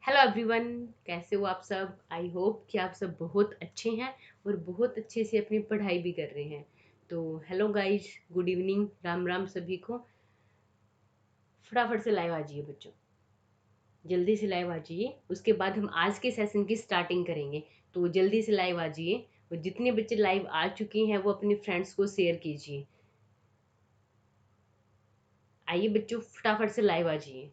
Hello everyone, कैसे हो आप सब। आई होप कि आप सब बहुत अच्छे हैं और बहुत अच्छे से अपनी पढ़ाई भी कर रहे हैं। तो hello guys, good evening, Ram Ram सभी को। फटाफट से लाइव आ जाइए बच्चों, जल्दी से लाइव आ जाइए। उसके बाद हम आज के सेशन की स्टार्टिंग करेंगे, तो जल्दी से लाइव आ जाइए। और जितने बच्चे लाइव आ चुके हैं वो अपने फ्रेंड्स को शेयर कीजिए। आइए बच्चों, फटाफट से लाइव आ जाइए।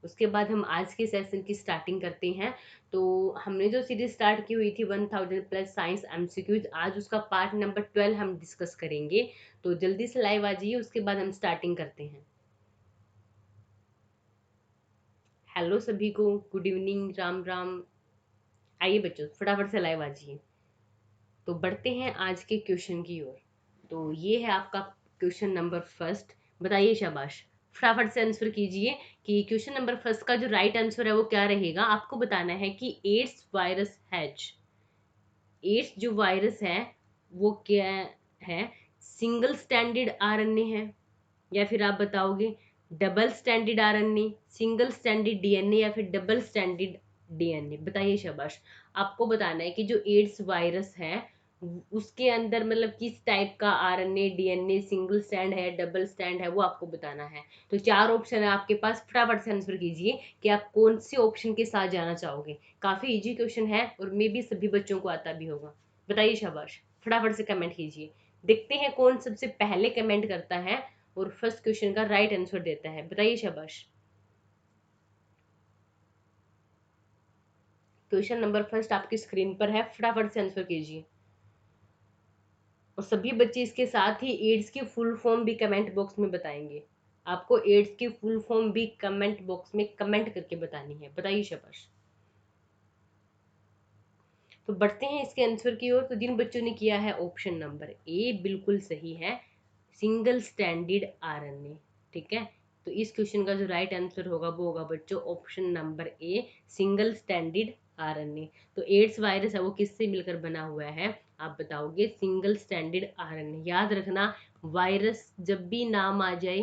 उसके बाद हम आज के सेशन की स्टार्टिंग करते हैं। तो हमने जो सीरीज स्टार्ट की हुई थी 1000+ साइंस एमसीक्यूज, आज उसका पार्ट नंबर 12 हम डिस्कस करेंगे। तो जल्दी से लाइव आ जाइए, उसके बाद हम स्टार्टिंग करते हैं। हेलो सभी को, गुड इवनिंग, राम राम। आइए बच्चों, फटाफट से लाइव आ जाइए। तो बढ़ते हैं आज के क्वेश्चन की ओर। तो ये है आपका क्वेश्चन नंबर फर्स्ट। बताइए शाबाश, फटाफट से आंसर कीजिए कि क्वेश्चन नंबर फर्स्ट का जो राइट आंसर है वो क्या रहेगा। आपको बताना है कि एड्स वायरस हैज, एड्स जो वायरस है वो क्या है। सिंगल स्टैंडर्ड आरएनए है, या फिर आप बताओगे double standard RNA, single standard DNA, या फिर डबल स्टैंडर्ड डीएनए। बताइए शाबाश। आपको बताना है कि जो एड्स वायरस है उसके अंदर मतलब किस टाइप का आरएनए डीएनए, सिंगल स्टैंड है, डबल स्टैंड है, वो आपको बताना है। तो चार ऑप्शन है आपके पास, फटाफट से आंसर कीजिए कि आप कौन से ऑप्शन के साथ जाना चाहोगे। काफी इजी क्वेश्चन है और मे भी सभी बच्चों को आता भी होगा। बताइए शाबाश, फटाफट से कमेंट कीजिए। देखते हैं कौन सबसे पहले कमेंट करता है और फर्स्ट क्वेश्चन का राइट आंसर देता है। बताइए शाबाश। क्वेश्चन नंबर फर्स्ट आपकी स्क्रीन पर है, फटाफट से आंसर कीजिए। और सभी बच्चे इसके साथ ही एड्स की फुल फॉर्म भी कमेंट बॉक्स में बताएंगे। आपको एड्स की फुल फॉर्म भी कमेंट बॉक्स में कमेंट करके बतानी है। बताइए शाबाश। तो बढ़ते हैं इसके आंसर की ओर। तो जिन बच्चों ने किया है ऑप्शन नंबर ए, बिल्कुल सही है, सिंगल स्टैंडर्ड आरएनए। ठीक है, तो इस क्वेश्चन का जो राइट आंसर होगा वो होगा बच्चों ऑप्शन नंबर ए, सिंगल स्टैंडर्ड आरएनए। तो एड्स वायरस है वो किससे मिलकर बना हुआ है, आप बताओगे सिंगल स्टैंडर्ड आरएनए। याद रखना, वायरस जब भी नाम आ जाए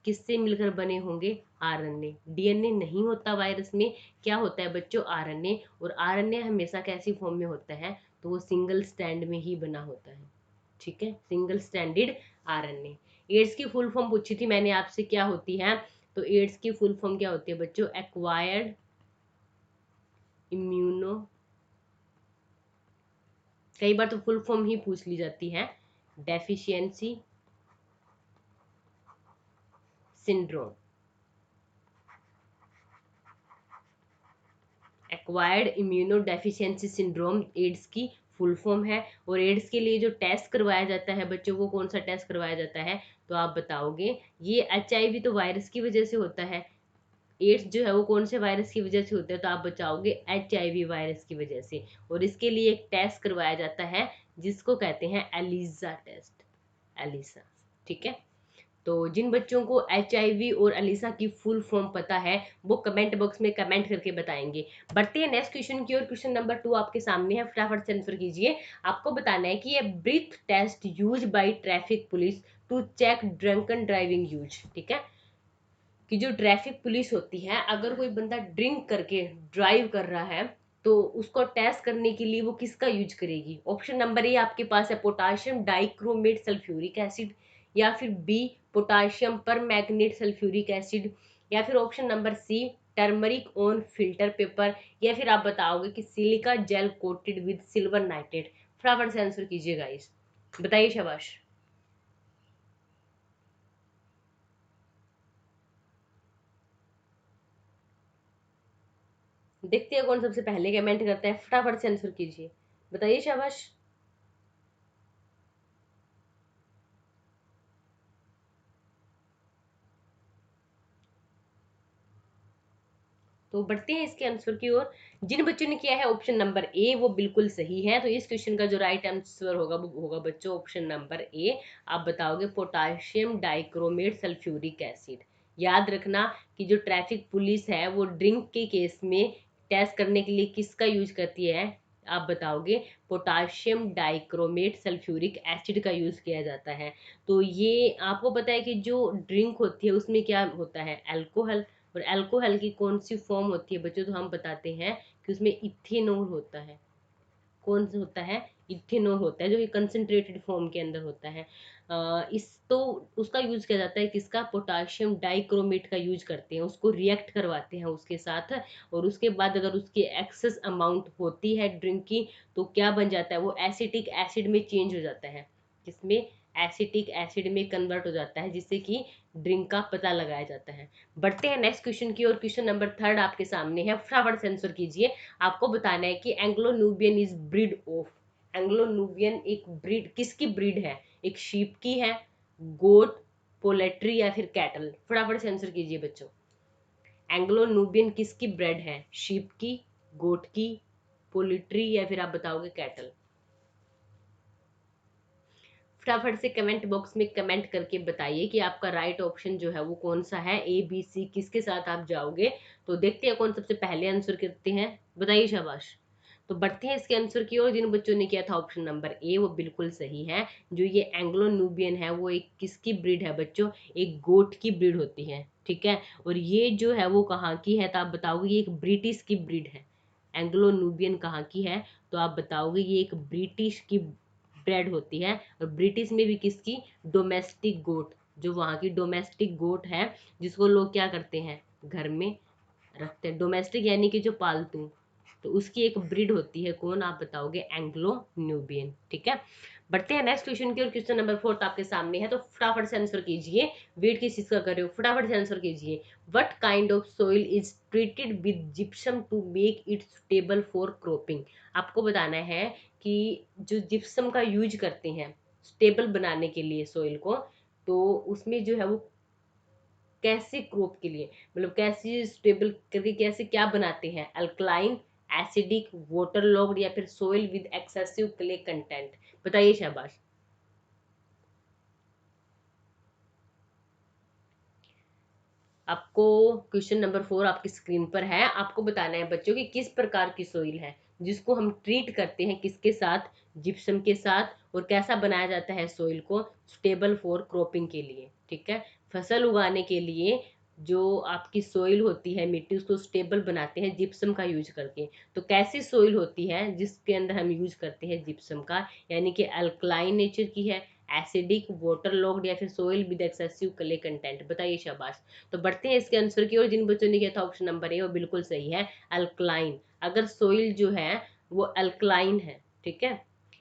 किससे मिलकर बने होंगे, आरएनए। डीएनए नहीं होता वायरस में, क्या होता है बच्चों, आरएनए। और आरएनए हमेशा कैसी फॉर्म में होता है, तो वो सिंगल स्टैंड में ही बना होता है। ठीक है, सिंगल स्टैंडर्ड आरएनए। एड्स की फुल फॉर्म पूछी थी मैंने आपसे, क्या होती है। तो एड्स की फुल फॉर्म क्या होती है बच्चों, एक्वायर्ड इम्यूनो, कई बार तो फुल फॉर्म ही पूछ ली जाती है, deficiency syndrome. Acquired immuno deficiency syndrome AIDS की फुल फॉर्म है। और एड्स के लिए जो टेस्ट करवाया जाता है बच्चों को, कौन सा टेस्ट करवाया जाता है, तो आप बताओगे ये एचआईवी तो वायरस की वजह से होता है। एड्स जो है वो कौन से वायरस की वजह से होता है, तो आप बचाओगे एचआईवी वायरस की वजह से। और इसके लिए एक टेस्ट करवाया जाता है जिसको कहते हैं एलिसा टेस्ट, एलिसा। ठीक है, तो जिन बच्चों को एचआईवी और अलीसा की फुल फॉर्म पता है वो कमेंट बॉक्स में कमेंट करके बताएंगे। बढ़ते हैं नेक्स्ट क्वेश्चन की ओर। क्वेश्चन नंबर 2 आपके सामने है, फटाफट से आंसर कीजिए। आपको बताना है कि ये breath test use by traffic police to check drunken driving use. ठीक है, कि जो ट्रैफिक पुलिस होती है, अगर कोई बंदा ड्रिंक करके ड्राइव कर रहा है तो उसको टेस्ट करने के लिए वो किसका यूज करेगी। ऑप्शन नंबर ए आपके पास है पोटाशियम डाइक्रोमेट सल्फ्यूरिक एसिड, या फिर B potassium permanganate sulphuric acid, या फिर option number C turmeric on filter paper, या फिर आप बताओगे कि silica gel coated with silver nitrate. फटाफट से आंसर कीजिए गाइस, बताइए शाबाश। देखते हैं कौन सबसे पहले कमेंट करता है, फटाफट से आंसर कीजिए। बताइए शाबाश। तो बढ़ते हैं इसके आंसर की ओर। जिन बच्चों ने किया है ऑप्शन नंबर ए वो बिल्कुल सही है। तो इस क्वेश्चन का जो राइट आंसर होगा वो होगा बच्चों ऑप्शन नंबर ए। आप बताओगे पोटाशियम डाइक्रोमेट सल्फ्यूरिक एसिड। याद रखना कि जो ट्रैफिक पुलिस है वो ड्रिंक के केस में टेस्ट करने के लिए किसका यूज करती है, आप बताओगे पोटाशियम डाइक्रोमेट सल्फ्यूरिक एसिड का यूज किया जाता है। तो ये आपको पता है कि जो ड्रिंक होती है उसमें क्या होता है, अल्कोहल। और अल्कोहल की कौन सी फॉर्म होती है बच्चों, तो हम बताते हैं कि उसमें इथेनॉल होता है। कौन सा होता है, इथेनॉल होता है, जो कि कंसंट्रेटेड फॉर्म के अंदर होता है। इस तो उसका यूज किया जाता है किसका, पोटाशियम डाइक्रोमेट का यूज करते हैं, उसको रिएक्ट करवाते हैं उसके साथ, और उसके बाद अगर उसकी एक्सेस अमाउंट होती है ड्रिंक की तो क्या बन जाता है, वो एसिटिक एसिड में चेंज हो जाता है। किसमें, एसिटिक एसिड में कन्वर्ट हो जाता है, जिससे कि ड्रिंक का पता लगाया जाता है। बढ़ते हैं नेक्स्ट क्वेश्चन की और क्वेश्चन नंबर 3 आपके सामने है, फटाफट से आंसर कीजिए। आपको बताना है कि Anglo Nubian is breed of, Anglo Nubian एक ब्रीड किसकी ब्रीड है, एक शीप की है, गोट, पोलेट्री या फिर कैटल। फटाफट से आंसर कीजिए बच्चों। एंग्लो न्यूबियन किसकी ब्रीड है, शीप की, गोट की, पोलिट्री या फिर आप बताओगे कैटल। फटाफट से कमेंट बॉक्स में कमेंट करके बताइए कि आपका राइट ऑप्शन जो है वो कौन सा है, ए बी सी किसके साथ आप जाओगे। तो देखते हैं कौन सबसे पहले आंसर करते हैं, बताइए शाबाश। तो बढ़ते हैं इसके आंसर की ओर। जिन बच्चों ने किया था ऑप्शन नंबर ए वो बिल्कुल सही है। जो ये एंग्लो न्यूबियन है वो एक किसकी ब्रीड है बच्चों, एक गोट की ब्रीड होती है, ठीक है। और ये जो है वो कहाँ की है, तो आप बताओगे ये एक ब्रिटिश की ब्रीड है। एंग्लो न्यूबियन कहाँ की है, तो आप बताओगे ये एक ब्रिटिश की ब्रेड होती है। और ब्रिटिश में भी किसकी, डोमेस्टिक गोट, जो वहाँ की डोमेस्टिक गोट है, जिसको लोग क्या करते हैं, घर में रखते हैं। डोमेस्टिक यानी कि जो पालतू, तो उसकी एक ब्रीड होती है, कौन, आप बताओगे एंग्लो न्यूबियन, ठीक है। बढ़ते हैं नेक्स्ट क्वेश्चन की और क्वेश्चन नंबर 4 आपके सामने है, तो फटाफट से आंसर कीजिए। वेट किस चीज का कर रहे हो, फटाफट से आंसर कीजिए। What kind of soil is treated with gypsum to make it suitable for cropping. आपको बताना है कि जो जिप्सम का यूज करते हैं स्टेबल बनाने के लिए सोइल को, तो उसमें जो है वो कैसे क्रॉप के लिए, मतलब कैसे स्टेबल करके कैसे क्या बनाते हैं, अल्कलाइन, एसिडिक, वाटर लॉग्ड या फिर soil with excessive clay content. बताइए शाबाश। आपको क्वेश्चन नंबर 4 आपकी स्क्रीन पर है। आपको बताना है बच्चों कि किस प्रकार की सोइल है जिसको हम ट्रीट करते हैं किसके साथ, जिप्सम के साथ, और कैसा बनाया जाता है सोइल को स्टेबल फॉर क्रॉपिंग के लिए, ठीक है। फसल उगाने के लिए जो आपकी सोइल होती है, मिट्टी, उसको स्टेबल बनाते हैं जिप्सम का यूज करके। तो कैसी सोइल होती है जिसके अंदर हम यूज करते हैं जिप्सम का, यानी कि अल्कलाइन नेचर की है, एसिडिक, वाटर लॉग्ड या फिर soil with excessive clay content. बताइए शाबाश। तो बढ़ते हैं इसके आंसर की ओर। जिन बच्चों ने किया था ऑप्शन नंबर ए वो बिल्कुल सही है, अल्कलाइन। अगर सोइल जो है वो अल्कलाइन है, ठीक है,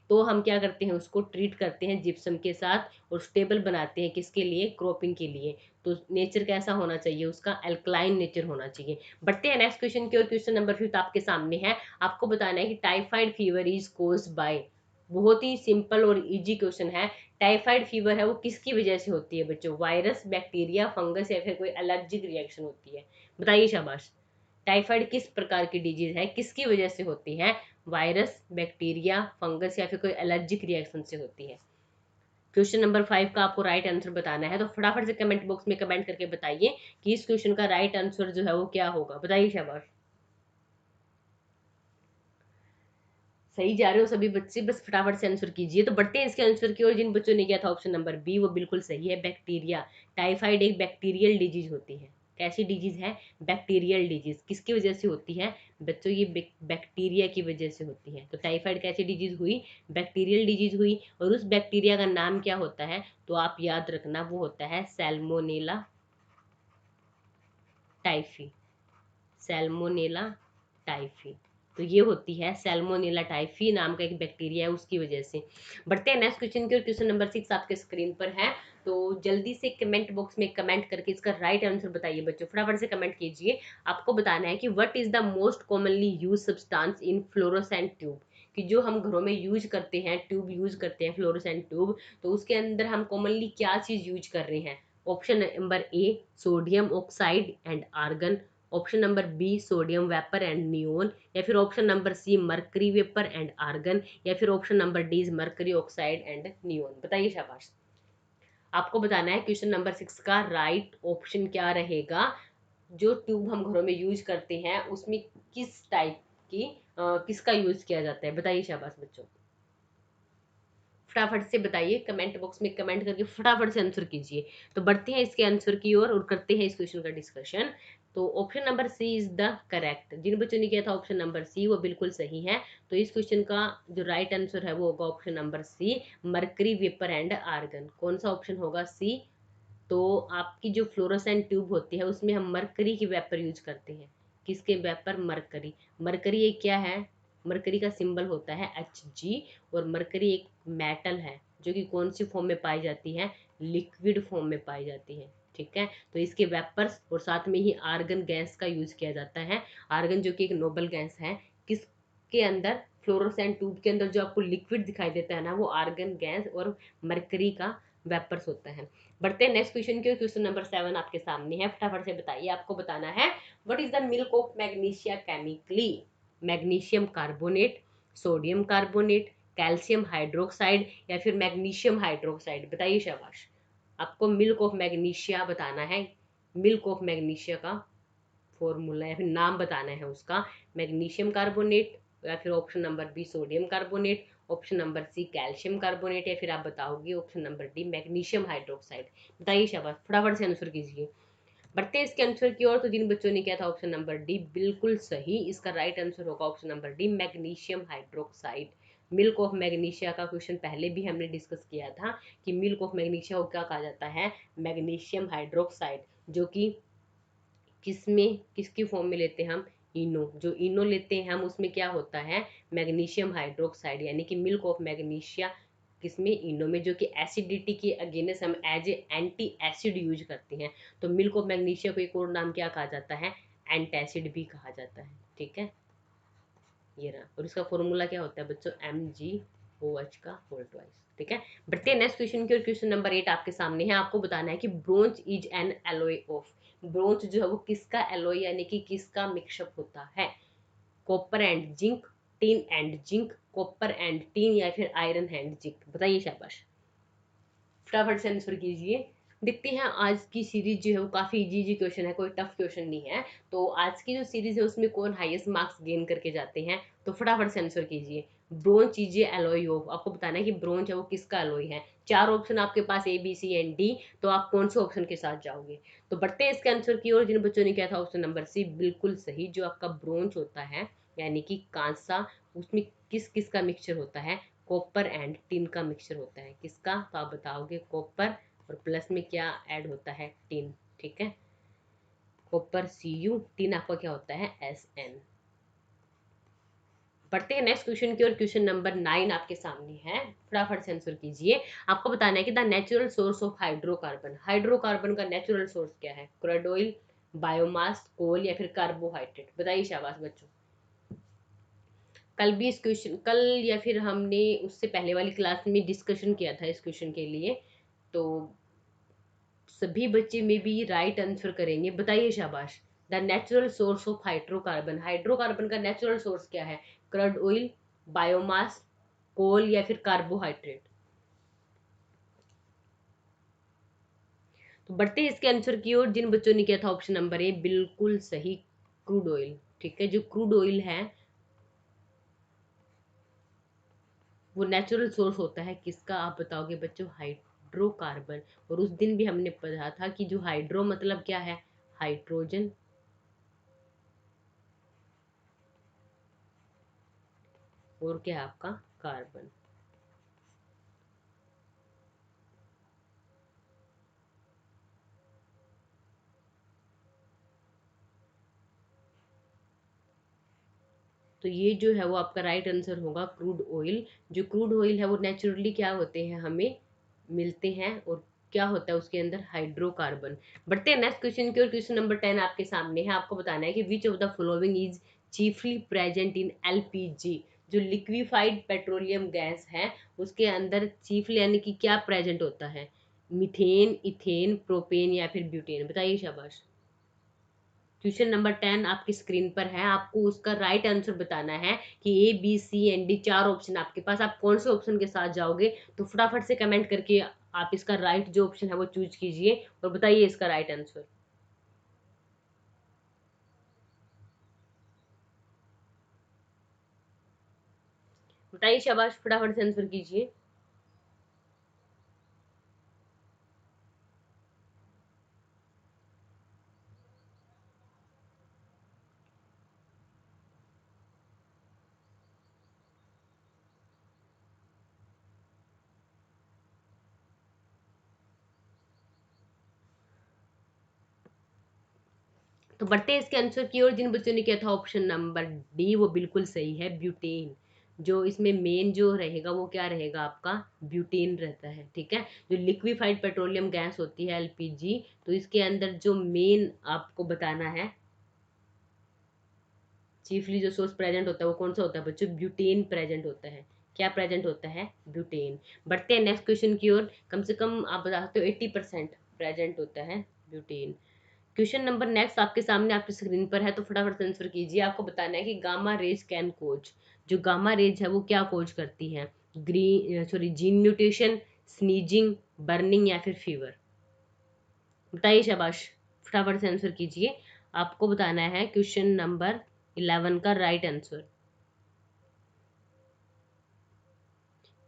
तो हम क्या करते हैं, उसको ट्रीट करते हैं जिप्सम के साथ और स्टेबल बनाते हैं किसके लिए, क्रॉपिंग के लिए। तो नेचर कैसा होना चाहिए उसका, अल्कलाइन नेचर होना चाहिए। बढ़ते हैं नेक्स्ट क्वेश्चन की ओर। क्वेश्चन नंबर 5 आपके सामने है। आपको बताना है कि typhoid fever is caused by, बहुत ही सिंपल और इजी क्वेश्चन है। टाइफाइड फीवर है वो किसकी वजह से होती है बच्चों, वायरस, बैक्टीरिया, फंगस या फिर कोई एलर्जिक रिएक्शन होती है। बताइए शाबाश। टाइफाइड किस प्रकार की डिजीज है, किसकी वजह से होती है, वायरस, बैक्टीरिया, फंगस या फिर कोई एलर्जिक रिएक्शन से होती है। क्वेश्चन नंबर 5 का आपको राइट आंसर बताना है, तो फटाफट से कमेंट बॉक्स में कमेंट करके बताइए कि इस क्वेश्चन का राइट आंसर जो है वो क्या होगा। बताइए शाबाश। सही जा रहे हो सभी बच्चे, बस फटाफट से आंसर कीजिए। तो बढ़ते हैं इसके आंसर की ओर। जिन बच्चों ने किया था ऑप्शन नंबर बी वो बिल्कुल सही है, बैक्टीरिया। टाइफाइड एक बैक्टीरियल डिजीज होती है। कैसी डिजीज है, बैक्टीरियल डिजीज। किसकी वजह से होती है बच्चों, ये बैक्टीरिया की वजह से होती है। तो टाइफाइड कैसी डिजीज हुई, बैक्टीरियल डिजीज हुई। और उस बैक्टीरिया का नाम क्या होता है, तो आप याद रखना वो होता है सैल्मोनेला टाइफी। सैल्मोनेला टाइफी, तो ये होती है सैल्मोनेला टाइफी नाम का एक बैक्टीरिया है, उसकी वजह से। बढ़ते हैं नेक्स्ट क्वेश्चन की और क्वेश्चन नंबर 6 आपके स्क्रीन पर है। तो जल्दी से कमेंट बॉक्स में कमेंट करके इसका राइट आंसर बताइए बच्चों, फटाफट से कमेंट कीजिए। आपको बताना है कि what is the most commonly use substance in fluorescent tube, कि जो हम घरों में यूज करते हैं, ट्यूब यूज करते हैं, फ्लोरोसेंट ट्यूब, तो उसके अंदर हम कॉमनली क्या चीज यूज कर रहे हैं। Option number A sodium oxide and argon, option number B sodium vapour and neon, या फिर option number C mercury vapour and argon, या फिर option number D is mercury oxide and neon. बताइए शाबाश। आपको बताना है क्वेश्चन नंबर 6 का राइट ऑप्शन क्या रहेगा। जो ट्यूब हम घरों में यूज करते हैं उसमें किस टाइप की किसका यूज किया जाता है। बताइए शाबाश बच्चों, फटाफट से बताइए, कमेंट बॉक्स में कमेंट करके फटाफट से आंसर कीजिए। तो बढ़ते हैं इसके आंसर की ओर और करते हैं इस क्वेश्चन का डिस्कशन। तो option number C is the correct. जिन बच्चों ने किया था ऑप्शन नंबर सी वो बिल्कुल सही है। तो इस क्वेश्चन का जो राइट आंसर है वो होगा option number C, mercury vapour and argon. कौन सा ऑप्शन होगा? सी। तो आपकी जो फ्लोरोसेंट ट्यूब होती है उसमें हम मरकरी की वेपर यूज करते हैं। किसके वेपर? मरकरी। मरकरी एक क्या है? मरकरी का सिंबल होता है Hg। और मरकरी एक मेटल है जो कि कौन सी फॉर्म में पाई जाती है? लिक्विड फॉर्म में पाई जाती है। ठीक है, तो इसके वेपर्स और साथ में ही आर्गन गैस का यूज किया जाता है। आर्गन जो कि एक नोबल गैस है, किसके अंदर? फ्लोरोसेंट ट्यूब के अंदर जो आपको लिक्विड दिखाई देता है ना, वो आर्गन गैस और मरकरी का वेपर्स होता है। बढ़ते हैं नेक्स्ट क्वेश्चन की। क्वेश्चन नंबर 7 आपके सामने है, फटाफट से बताइए। आपको बताना है what is the milk of magnesia chemically? Magnesium carbonate, sodium carbonate, calcium hydroxide या फिर मैग्नीशियम हाइड्रोक्साइड? बताइए शाबाश। आपको मिल्क ऑफ मैग्नीशिया बताना है। मिल्क ऑफ मैग्नीशिया का फॉर्मूला या फिर नाम बताना है उसका। मैग्नीशियम कार्बोनेट या फिर option number B sodium carbonate, option number C calcium carbonate या फिर आप बताओगे option number D magnesium hydroxide? बताइए शाबाश, फटाफट से आंसर कीजिए। बढ़ते हैं इसके आंसर की ओर। तो जिन बच्चों ने किया था ऑप्शन नंबर डी बिल्कुल सही, इसका राइट आंसर होगा option number D magnesium hydroxide. Milk of magnesia का क्वेश्चन पहले भी हमने डिस्कस किया था कि मिल्क ऑफ मैग्नीशिया को क्या कहा जाता है? Magnesium hydroxide. जो कि किसमें, किसकी फॉर्म में लेते हैं हम? इनो। जो इनो लेते हैं हम उसमें क्या होता है? Magnesium hydroxide. यानी कि मिल्क ऑफ मैग्नीशिया किसमें? इनो में, जो कि एसिडिटी के अगेंस्ट हम as a anti acid use करते हैं। तो मिल्क ऑफ मैग्नीशिया को एक और नाम क्या कहा जाता है? एंटासिड भी कहा जाता है। ठीक है, ये रहा। और इसका फॉर्मूला क्या होता है बच्चों? MgOH का होल ट्वाइस। ठीक है, बढ़ते हैं नेक्स्ट क्वेश्चन की। और क्वेश्चन नंबर 8 आपके सामने है। आपको बताना है कि bronze is an alloy of. Bronze जो है वो किसका एलॉय यानी कि किसका मिक्सअप होता है? Copper and zinc, tin and zinc, copper and tin या फिर आयरन एंड जिंक? बताइए शाबाश, फटाफट से आंसर कीजिए। देखते हैं आज की सीरीज जो है वो काफ़ी इजी इजी क्वेश्चन है, कोई टफ क्वेश्चन नहीं है। तो आज की जो सीरीज है उसमें कौन हाईएस्ट मार्क्स गेन करके जाते हैं? तो फटाफट से आंसर कीजिए। ब्रोंज चीजिए एलॉय ऑफ। आपको बताना है कि ब्रोंज है वो किसका एलॉय है। 4 ऑप्शन आपके पास A B C and D। तो आप कौन से ऑप्शन के साथ जाओगे? तो बढ़ते हैं इसके आंसर की ओर। जिन बच्चों ने किया था ऑप्शन नंबर सी बिल्कुल सही। जो आपका ब्रोंज होता है यानी कि कांसा, उसमें किस किस का मिक्सचर होता है? कॉपर एंड टिन का मिक्सचर होता है। किसका? तो आप बताओगे कॉपर, और प्लस में क्या ऐड होता है? टिन। ठीक है, कॉपर Cu, टिन आपका क्या होता है? Sn। बढ़ते हैं नेक्स्ट क्वेश्चन की ओर। क्वेश्चन नंबर 9 आपके सामने है, फटाफट से आंसर कीजिए। आपको बताना है कि the natural source of hydrocarbon. Hydrocarbon का नेचुरल सोर्स क्या है? क्रूड ऑयल, बायोमास, कोल या फिर कार्बोहाइड्रेट? बताइए शाबाश बच्चों। कल भी इस क्वेश्चन, कल या फिर हमने उससे पहले वाली क्लास में डिस्कशन किया था इस क्वेश्चन के लिए। तो सभी बच्चे में भी राइट आंसर करेंगे। बताइए शाबाश। The natural source of hydrocarbon. Hydrocarbon का नेचुरल सोर्स क्या है? क्रूड ऑयल, बायोमास, कोल या फिर कार्बोहाइड्रेट? तो बढ़ते हैं इसके आंसर की ओर। जिन बच्चों ने किया था ऑप्शन नंबर ए बिल्कुल सही, क्रूड ऑयल। ठीक है, जो क्रूड ऑयल है वो नेचुरल सोर्स होता है किसका? आप बताओगे बच्चों, हाइड्रोकार्बन। और उस दिन भी हमने पढ़ा था कि जो हाइड्रो मतलब क्या है? हाइड्रोजन, और क्या है आपका? कार्बन। तो ये जो है वो आपका राइट आंसर होगा क्रूड ऑयल। जो क्रूड ऑयल है वो नेचुरली क्या होते हैं, हमें मिलते हैं। और क्या होता है उसके अंदर? हाइड्रोकार्बन। बढ़ते हैं नेक्स्ट क्वेश्चन की ओर। क्वेश्चन नंबर 10 आपके सामने है। आपको बताना है कि which of the following is chiefly present in LPG। जो लिक्विफाइड पेट्रोलियम गैस है उसके अंदर चीफली यानी कि क्या प्रेजेंट होता है? मीथेन, इथेन, प्रोपेन या फिर ब्यूटेन? बताइए शाबाश। क्वेश्चन नंबर 10 आपकी स्क्रीन पर है। आपको उसका राइट आंसर बताना है कि A B C and D 4 option आपके पास, आप कौन से ऑप्शन के साथ जाओगे? तो फटाफट से कमेंट करके आप इसका राइट जो ऑप्शन है वो चूज कीजिए और बताइए इसका राइट आंसर। बताइए शाबाश, फटाफट से आंसर कीजिए। तो बढ़ते हैं इसके आंसर की ओर। जिन बच्चों ने किया था ऑप्शन नंबर डी वो बिल्कुल सही है, ब्यूटेन। जो इसमें मेन जो रहेगा वो क्या रहेगा आपका, ब्यूटेन रहता है। ठीक है, जो लिक्विफाइड पेट्रोलियम गैस होती है एलपीजी, तो इसके अंदर जो मेन आपको बताना है, चीफली जो सोर्स प्रेजेंट होता है वो कौन सा होता है बच्चों, ब्यूटेन प्रेजेंट होता है। क्या प्रेजेंट होता है, ब्यूटेन। बढ़ते हैं नेक्स्ट क्वेश्चन की ओर। कम से कम आप बता सकते हो 80% प्रेजेंट होता है ब्यूटेन। क्वेश्चन नंबर नेक्स्ट आपके सामने आपकी स्क्रीन पर है, तो फटाफट से आंसर कीजिए। आपको बताना है कि गामा रेज कैन कोज, जो गामा रेज है वो क्या कोज करती है, जीन म्यूटेशन, स्नीजिंग, बर्निंग या फिर फीवर। बताइए शाबाश, फटाफट से आंसर कीजिए। आपको बताना है क्वेश्चन नंबर 11 का राइट आंसर,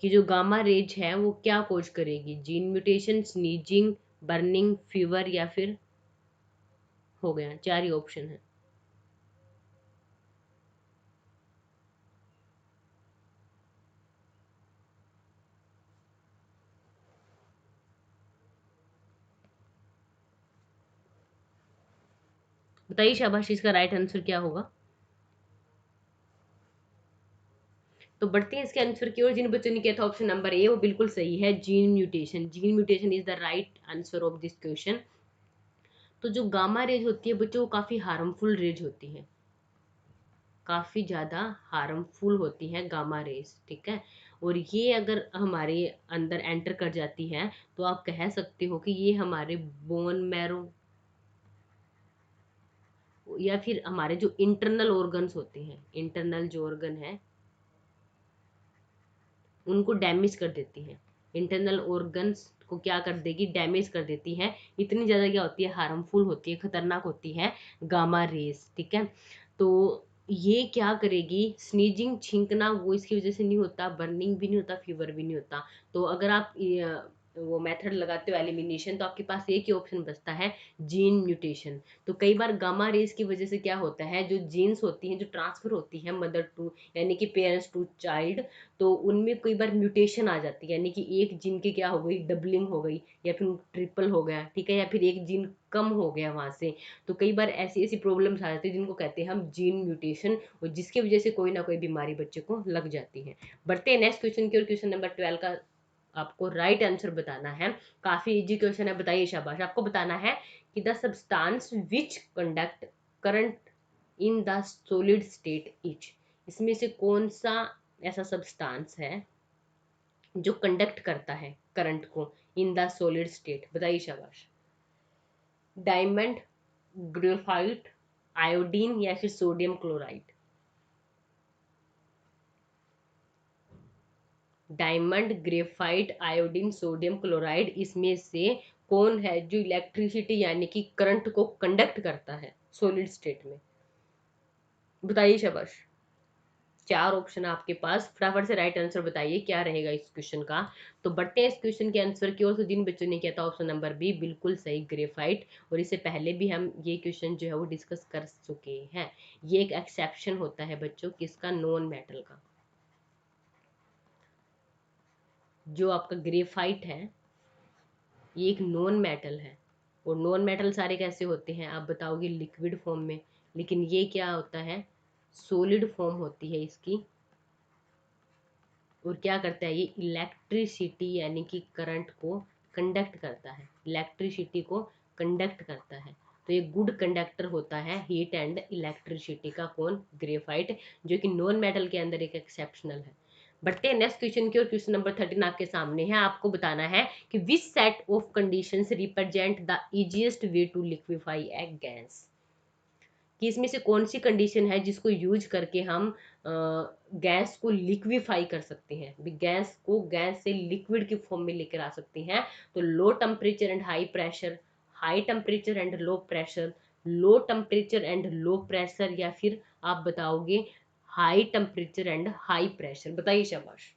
कि जो गामा रेज है वो क्या कोज करेगी, gene mutation, sneezing, burning, fever या फिर, हो गया, चार ही ऑप्शन है। बताइए शाबाश, इसका राइट आंसर क्या होगा। तो बढ़ते हैं इसके आंसर की ओर। जिन बच्चों ने किया था ऑप्शन नंबर ए वो बिल्कुल सही है, gene mutation. Gene mutation is the right answer of this question. तो जो गामा रेज होती है बच्चों वो काफी हार्मफुल रेज होती है, काफी ज्यादा हार्मफुल होती है गामा रेज। ठीक है, और ये अगर हमारे अंदर एंटर कर जाती है तो आप कह सकते हो कि ये हमारे बोन मैरो या फिर हमारे जो इंटरनल ऑर्गन्स होते हैं, इंटरनल जो ऑर्गन है उनको डैमेज कर देती है। इंटरनल ऑर्गन्स को क्या कर देगी, डैमेज कर देती है। इतनी ज़्यादा क्या होती है, हार्मफुल होती है, खतरनाक होती है गामा रेज। ठीक है, तो ये क्या करेगी, स्नीजिंग, छींकना वो इसकी वजह से नहीं होता, बर्निंग भी नहीं होता, फीवर भी नहीं होता। तो अगर आप वो मेथड लगाते हो एलिमिनेशन, तो आपके पास एक ही ऑप्शन बचता है, जीन म्यूटेशन। तो कई बार गामा रेज की वजह से क्या होता है, जो जीन्स होती हैं जो ट्रांसफर होती है मदर टू, यानी कि पेरेंट्स टू चाइल्ड, तो उनमें कई बार म्यूटेशन आ जाती है, यानी कि एक जीन की क्या हो गई, डबलिंग हो गई या फिर ट्रिपल हो गया। ठीक है, या फिर एक जीन कम हो गया वहां से। तो कई बार ऐसी ऐसी प्रॉब्लम्स आ जाती है जिनको कहते हैं हम जीन म्यूटेशन, और जिसकी वजह से कोई ना कोई बीमारी बच्चे को लग जाती है। बढ़ते हैं नेक्स्ट क्वेश्चन की, और क्वेश्चन नंबर 12 का आपको राइट आंसर बताना है। काफी इजी क्वेश्चन है, बताइए शाबाश। आपको बताना है कि the substance which conduct current in the solid state etch, इसमें से कौन सा ऐसा सब्सटेंस है जो कंडक्ट करता है करंट को इन द सॉलिड स्टेट। बताइए शाबाश। डायमंड, ग्रेफाइट, आयोडीन या फिर sodium chloride. Diamond, graphite, iodine, sodium chloride, इसमें से कौन है जो इलेक्ट्रिसिटी यानी कि करंट को कंडक्ट करता है सॉलिड स्टेट में। बताइए शाबाश, चार ऑप्शन है आपके पास, फटाफट से राइट आंसर बताइए क्या रहेगा इस क्वेश्चन का। तो बढ़ते हैं इस क्वेश्चन के आंसर की ओर। तो जिन बच्चों ने किया था ऑप्शन नंबर बी बिल्कुल सही, ग्रेफाइट। और इससे पहले भी हम ये क्वेश्चन जो है वो डिस्कस कर चुके हैं। ये एक एक्सेप्शन होता है बच्चों किसका, नॉन मेटल का। जो आपका ग्रेफाइट है ये एक नॉन मेटल है, और नॉन मेटल सारे कैसे होते हैं आप बताओगे, लिक्विड फॉर्म में। लेकिन ये क्या होता है, सॉलिड फॉर्म होती है इसकी। और क्या करता है ये, इलेक्ट्रिसिटी यानी कि करंट को कंडक्ट करता है, इलेक्ट्रिसिटी को कंडक्ट करता है। तो ये गुड कंडक्टर होता है हीट एंड इलेक्ट्रिसिटी का, कौन, ग्रेफाइट, जो कि नॉन मेटल के अंदर एक एक्सेप्शनल है। बढ़ते हैं नेक्स्ट क्वेश्चन की, और क्वेश्चन नंबर 13 आपके सामने है। आपको बताना है कि which set of conditions represent the easiest way to liquefy a gas, कि इसमें से कौन सी कंडीशन है जिसको यूज करके हम गैस को लिक्विफाई कर सकते हैं, गैस को गैस से लिक्विड की फॉर्म में लेकर आ सकते हैं। तो low temperature and high pressure, high temperature and low pressure, low temperature and low pressure, या फिर आप बताओगे high temperature and high pressure. बताइए शाबाश।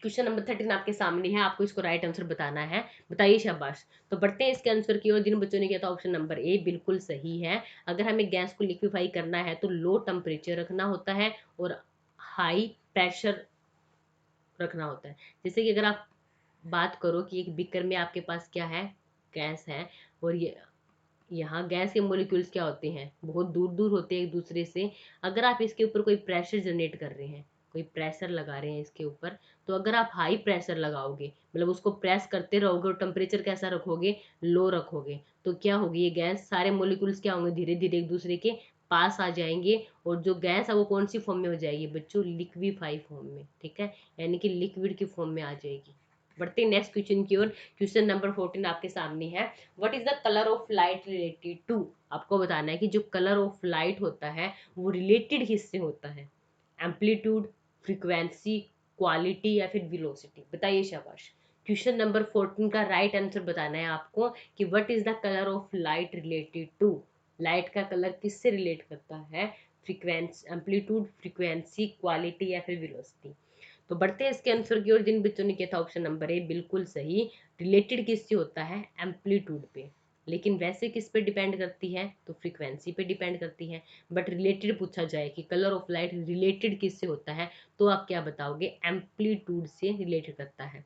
क्वेश्चन नंबर 13 आपके सामने है, आपको इसको राइट आंसर बताना है। बताइए शाबाश। तो बढ़ते हैं इसके आंसर की ओर। जिन बच्चों ने किया था ऑप्शन नंबर ए बिल्कुल सही है। अगर हमें गैस को लिक्विफाई करना है तो लो टेम्परेचर रखना होता है और हाई प्रेशर रखना होता है। जैसे कि अगर आप बात करो कि एक बीकर में आपके पास क्या है, गैस है, और ये यहाँ गैस के मोलिक्यूल्स क्या होते हैं, बहुत दूर दूर होते हैं एक दूसरे से। अगर आप इसके ऊपर कोई प्रेशर जनरेट कर रहे हैं, कोई प्रेशर लगा रहे हैं इसके ऊपर, तो अगर आप हाई प्रेशर लगाओगे, मतलब उसको प्रेस करते रहोगे और टेम्परेचर कैसा रखोगे, लो रखोगे, तो क्या होगी, ये गैस सारे मोलिक्यूल्स क्या होंगे, धीरे धीरे एक दूसरे के पास आ जाएंगे। और जो गैस है वो कौन सी फॉर्म में हो जाएगी बच्चों, लिक्विफाई फॉर्म में, ठीक है, यानी कि लिक्विड की फॉर्म में आ जाएगी। बढ़ते नेक्स्ट क्वेश्चन की ओर। क्वेश्चन नंबर 14 आपके सामने है। What is the colour of light related to. आपको बताना है कि जो कलर ऑफ लाइट होता है वो रिलेटेड किससे होता है, एम्पलीट्यूड, फ्रीक्वेंसी, क्वालिटी या फिर वेलोसिटी। बताइए शाबाश। क्वेश्चन नंबर 14 का राइट आंसर बताना है आपको कि what is the colour of light related to. Light का कलर किससे रिलेट करता है, फ्रीक्वेंसी, एम्पलीट्यूड, फ्रीक्वेंसी, क्वालिटी या फिर वेलोसिटी। तो बढ़ते हैं इसके आंसर की ओर। जिन बच्चों ने किया था ऑप्शन नंबर ए बिल्कुल सही। रिलेटेड किससे होता है, एम्पलीट्यूड पे। लेकिन वैसे किस पे डिपेंड करती है, तो फ्रीक्वेंसी पे डिपेंड करती है। बट रिलेटेड पूछा जाए कि कलर ऑफ लाइट रिलेटेड किससे होता है, तो आप क्या बताओगे, एम्पलीट्यूड से रिलेटेड करता है।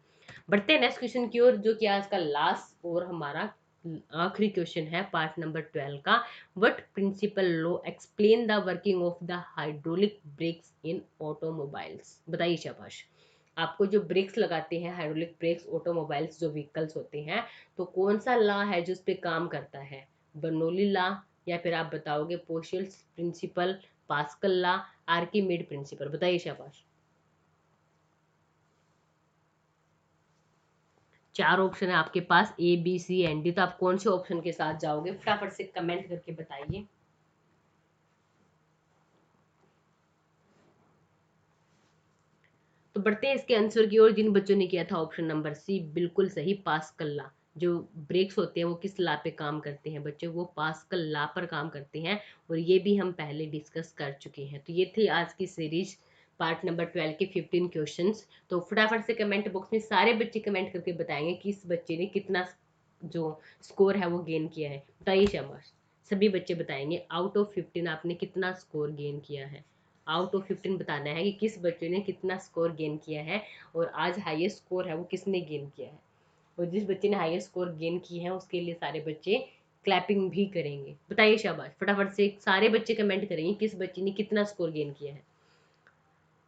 बढ़ते हैं नेक्स्ट क्वेश्चन की ओर, जो कि आज का लास्ट और हमारा आखिरी क्वेश्चन है पार्ट नंबर 12 का। What principle law explain the working of the hydraulic brakes in automobiles. बताइए शाबाश। आपको जो ब्रेक्स लगाते हैं, हाइड्रोलिक ब्रेक्स, ऑटोमोबाइल्स जो व्हीकल्स होते हैं, तो कौन सा लॉ है जो उस पे काम करता है, बर्नौली लॉ, या फिर आप बताओगे Poiseuille's principle, Pascal law, Archimedes principle. बताइए शाबाश। चार ऑप्शन है आपके पास, A B C and D. तो आप कौन से ऑप्शन के साथ जाओगे, फटाफट से कमेंट करके बताइए। तो बढ़ते हैं इसके आंसर की ओर। जिन बच्चों ने किया था ऑप्शन नंबर सी बिल्कुल सही, पास्कल लॉ। जो ब्रेक्स होते हैं वो किस लॉ पे काम करते हैं बच्चों, वो पास्कल लॉ पर काम करते हैं। और ये भी हम पहले डिस्कस कर चुके हैं। तो ये थी आज की सीरीज पार्ट नंबर 12 के 15 क्वेश्चंस। तो फटाफट से कमेंट बॉक्स में सारे बच्चे कमेंट करके बताएंगे कि इस बच्चे ने कितना जो स्कोर है वो गेन किया है। बताइए शाबाश। सभी बच्चे बताएंगे आउट ऑफ 15 आपने कितना स्कोर गेन किया है। आउट ऑफ 15 बताना है कि किस बच्चे ने कितना स्कोर गेन किया है, और आज हाईएस्ट स्कोर है वो किसने गेन किया है। और जिस बच्चे ने हाईएस्ट स्कोर गेन की है उसके लिए सारे बच्चे क्लैपिंग भी करेंगे। बताइए शाबाश। फटाफट से सारे बच्चे कमेंट करेंगे किस बच्चे ने कितना स्कोर गेन किया है।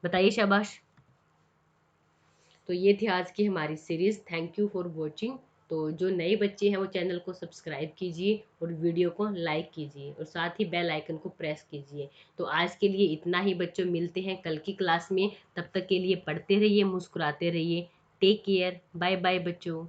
बताइए शाबाश। तो ये थी आज की हमारी series. Thank you for watching. तो जो नए बच्चे हैं वो चैनल को सब्सक्राइब कीजिए और वीडियो को लाइक कीजिए और साथ ही बेल आइकन को प्रेस कीजिए। तो आज के लिए इतना ही बच्चों, मिलते हैं कल की क्लास में। तब तक के लिए पढ़ते रहिए, मुस्कुराते रहिए। टेक केयर, बाय बाय बच्चों।